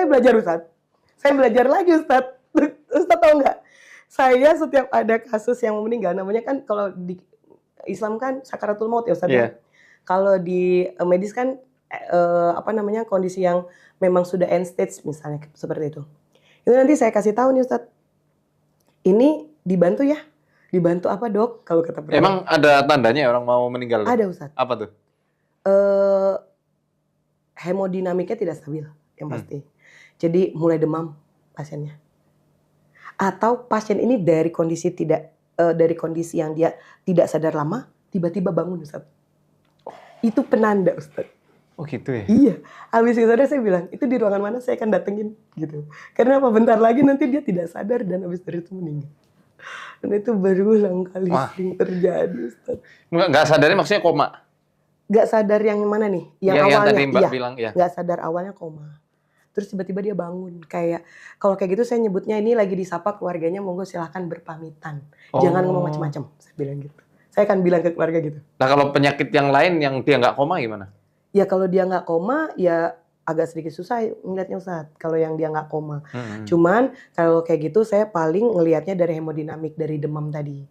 saya belajar Ustadz. Saya belajar lagi Ustadz. Ustadz tahu nggak? Saya setiap ada kasus yang mau meninggal, namanya kan kalau di Islam kan sakaratul maut ya Ustadz. Iya. Kalau di medis kan kondisi yang memang sudah end stage misalnya seperti itu. Itu nanti saya kasih tahu nih Ustadz. Ini dibantu ya. Dibantu apa dok? Kalau kata perawat. Emang ada tandanya orang mau meninggal? Ada Ustadz. Apa tuh? Hemodinamiknya tidak stabil yang pasti. Jadi mulai demam pasiennya. Atau pasien ini dari kondisi yang dia tidak sadar lama, tiba-tiba bangun Ustaz. Itu penanda Ustaz. Oh gitu ya? Iya. Habis itu saya bilang, itu di ruangan mana saya akan datengin gitu. Karena apa bentar lagi nanti dia tidak sadar dan habis dari itu meninggal. Dan itu berulang kali sering terjadi Ustaz. Nggak sadarnya maksudnya koma? Nggak sadar yang mana nih? Yang awalnya. Yang tadi Mbak bilang ya. Nggak sadar awalnya koma. Terus tiba-tiba dia bangun. Kalau kayak gitu saya nyebutnya ini lagi disapa keluarganya, monggo silahkan berpamitan. Jangan ngomong macam-macam. Saya bilang gitu. Saya akan bilang ke keluarga gitu. Nah kalau penyakit yang lain yang dia nggak koma gimana? Ya kalau dia nggak koma ya agak sedikit susah ngeliatnya Ustaz. Kalau yang dia nggak koma. Cuman kalau kayak gitu saya paling ngelihatnya dari hemodinamik, dari demam tadi.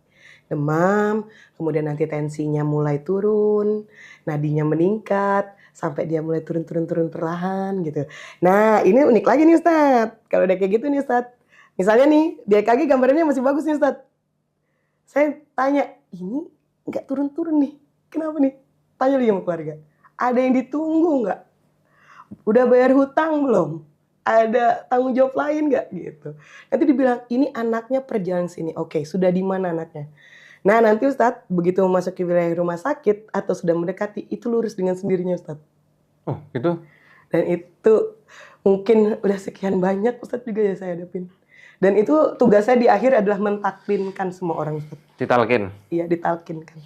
Demam, kemudian nanti tensinya mulai turun, nadinya meningkat, sampai dia mulai turun perlahan gitu. Nah ini unik lagi nih Ustaz. Kalau udah kayak gitu nih Ustaz. Misalnya nih di EKG gambarnya masih bagus nih Ustaz. Saya tanya, ini nggak turun nih. Kenapa nih? Tanya lagi sama keluarga. Ada yang ditunggu nggak? Udah bayar hutang belum? Ada tanggung jawab lain nggak gitu? Nanti dibilang ini anaknya perjalanan sini. Oke, sudah di mana anaknya? Nah nanti Ustadz begitu memasuki wilayah rumah sakit atau sudah mendekati itu lurus dengan sendirinya Ustadz. Oh gitu? Dan itu mungkin udah sekian banyak Ustadz juga ya saya hadapin. Dan itu tugas saya di akhir adalah mentalkinkan semua orang Ustadz. Ditalkin? Iya ditalkinkan.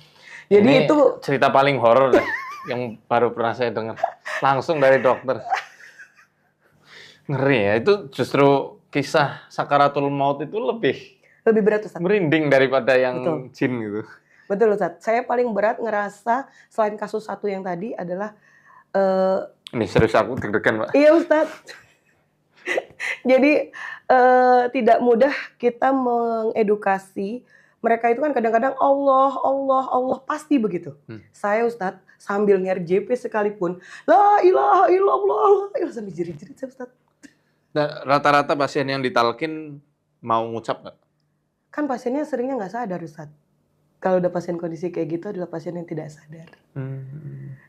Jadi ini itu cerita paling horor deh yang baru pernah saya dengar. Langsung dari dokter. Ngeri ya, itu justru kisah sakaratul maut itu lebih berat Ustaz. Merinding daripada yang jin gitu. Betul Ustaz. Saya paling berat ngerasa selain kasus satu yang tadi adalah ini serius aku deg-degan Pak. Iya Ustaz. Jadi tidak mudah kita mengedukasi mereka itu kan kadang-kadang Allah pasti begitu. Saya Ustaz sambil nge-RJP sekalipun la ilaha illallah sambil jerit-jerit saya Ustaz. Nah, rata-rata pasien yang ditalkin mau ngucap nggak? Kan pasiennya seringnya nggak sadar Ustaz. Kalau udah pasien kondisi kayak gitu adalah pasien yang tidak sadar.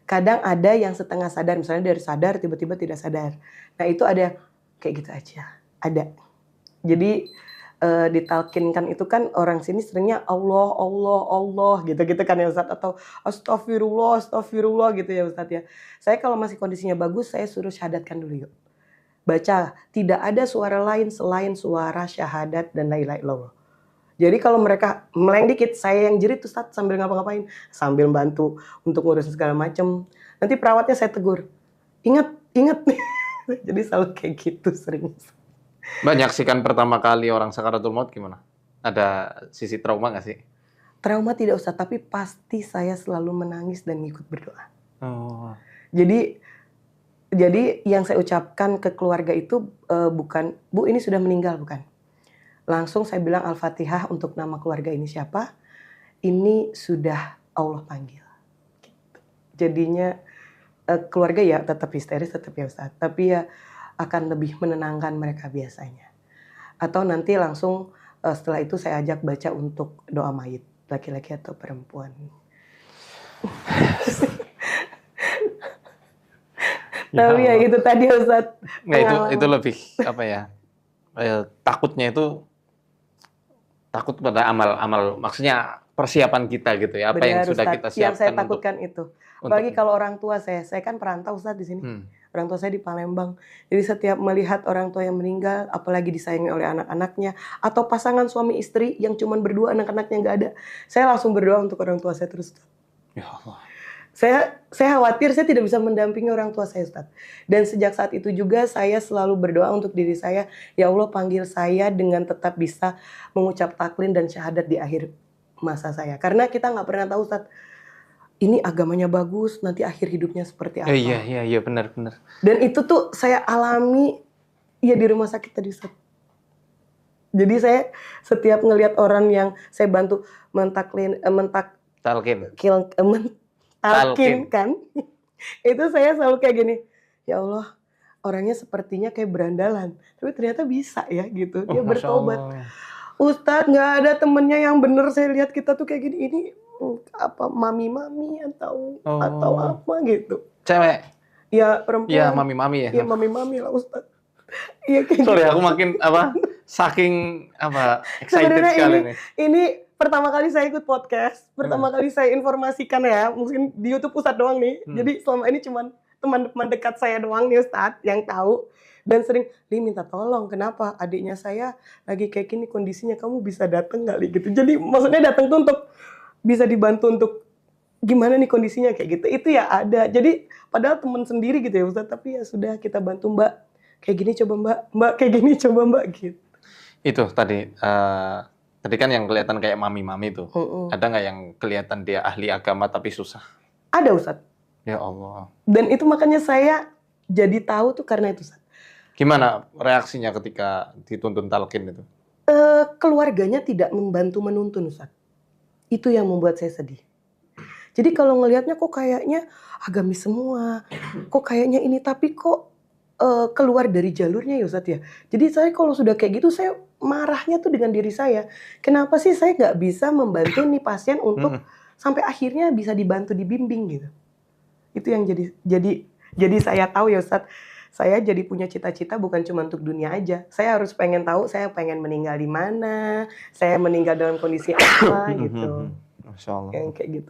Kadang ada yang setengah sadar, misalnya dari sadar tiba-tiba tidak sadar. Nah itu ada kayak gitu aja, ada. Jadi ditalkinkan itu kan orang sini seringnya Allah gitu kan ya Ustaz, atau astagfirullah gitu ya Ustaz ya. Saya kalau masih kondisinya bagus saya suruh syahadatkan dulu yuk. Baca, tidak ada suara lain selain suara syahadat dan la ilaha illallah. Jadi kalau mereka meleng dikit, saya yang jerit Ustaz sambil ngapa-ngapain, sambil bantu untuk ngurusin segala macam. Nanti perawatnya saya tegur, ingat. Jadi selalu kayak gitu sering. Mbak nyaksikan pertama kali orang sakaratul maut gimana? Ada sisi trauma nggak sih? Trauma tidak Ustaz, tapi pasti saya selalu menangis dan ikut berdoa. Oh. Jadi yang saya ucapkan ke keluarga itu bukan, Bu ini sudah meninggal, bukan. Langsung saya bilang Al-Fatihah untuk nama keluarga ini siapa. Ini sudah Allah panggil. Gitu. Jadinya keluarga ya tetap histeris, tetap ya Ustaz. Tapi ya akan lebih menenangkan mereka biasanya. Atau nanti langsung setelah itu saya ajak baca untuk doa mayit. Laki-laki atau perempuan. Tapi ya itu tadi Ustaz. Nggak, itu lebih apa ya? Takutnya itu takut pada amal, maksudnya persiapan kita gitu ya, apa benar, yang sudah Ustaz. kita siapkan. Yang saya takutkan itu. Apalagi kalau orang tua saya kan perantau Ustaz di sini. Orang tua saya di Palembang. Jadi setiap melihat orang tua yang meninggal, apalagi disayangi oleh anak-anaknya, atau pasangan suami istri yang cuma berdua, anak-anaknya nggak ada, saya langsung berdoa untuk orang tua saya terus. Ya Allah. Saya khawatir saya tidak bisa mendampingi orang tua saya Ustaz. Dan sejak saat itu juga saya selalu berdoa untuk diri saya, ya Allah panggil saya dengan tetap bisa mengucap taklin dan syahadat di akhir masa saya. Karena kita nggak pernah tahu Ustaz, ini agamanya bagus, nanti akhir hidupnya seperti apa. Iya benar. Dan itu tuh saya alami Iya di rumah sakit tadi Ustaz. Jadi saya setiap ngelihat orang yang saya bantu Talkin. mentalkin kan, itu saya selalu kayak gini, ya Allah orangnya sepertinya kayak berandalan, tapi ternyata bisa ya gitu, dia Masya bertobat. Allah. Ustadz nggak ada temennya yang bener, saya lihat kita tuh kayak gini, ini apa mami-mami atau apa gitu. Cewek? Ya perempuan. Iya mami-mami ya? Iya mami-mami lah Ustadz. Iya kayak Sorry gitu. aku makin saking excited sebenarnya sekali nih. Ini pertama kali saya ikut podcast, pertama kali saya informasikan ya, mungkin di YouTube Ustadz doang nih. Jadi selama ini cuman teman-teman dekat saya doang nih Ustadz yang tahu. Dan sering, Li minta tolong, kenapa adiknya saya lagi kayak gini kondisinya, kamu bisa datang nggak Li gitu. Jadi maksudnya datang tuh untuk bisa dibantu untuk gimana nih kondisinya kayak gitu. Itu ya ada. Jadi padahal teman sendiri gitu ya Ustadz, tapi ya sudah kita bantu Mbak. Kayak gini coba Mbak kayak gini coba Mbak gitu. Itu tadi kan yang kelihatan kayak mami-mami tuh. Ada nggak yang kelihatan dia ahli agama tapi susah? Ada Ustadz. Ya Allah. Dan itu makanya saya jadi tahu tuh karena itu Ustadz. Gimana reaksinya ketika dituntun talqin itu? Keluarganya tidak membantu menuntun Ustadz. Itu yang membuat saya sedih. Jadi kalau ngelihatnya kok kayaknya agamis semua, kok kayaknya ini, tapi kok keluar dari jalurnya ya Ustadz ya. Jadi saya kalau sudah kayak gitu, saya marahnya tuh dengan diri saya. Kenapa sih saya nggak bisa membantu nih pasien untuk sampai akhirnya bisa dibantu, dibimbing gitu. Itu yang jadi saya tahu ya Ustadz. Saya jadi punya cita-cita bukan cuma untuk dunia aja. Saya harus pengen tahu, saya pengen meninggal di mana, saya meninggal dalam kondisi apa gitu. Masya Allah. Yang kayak gitu.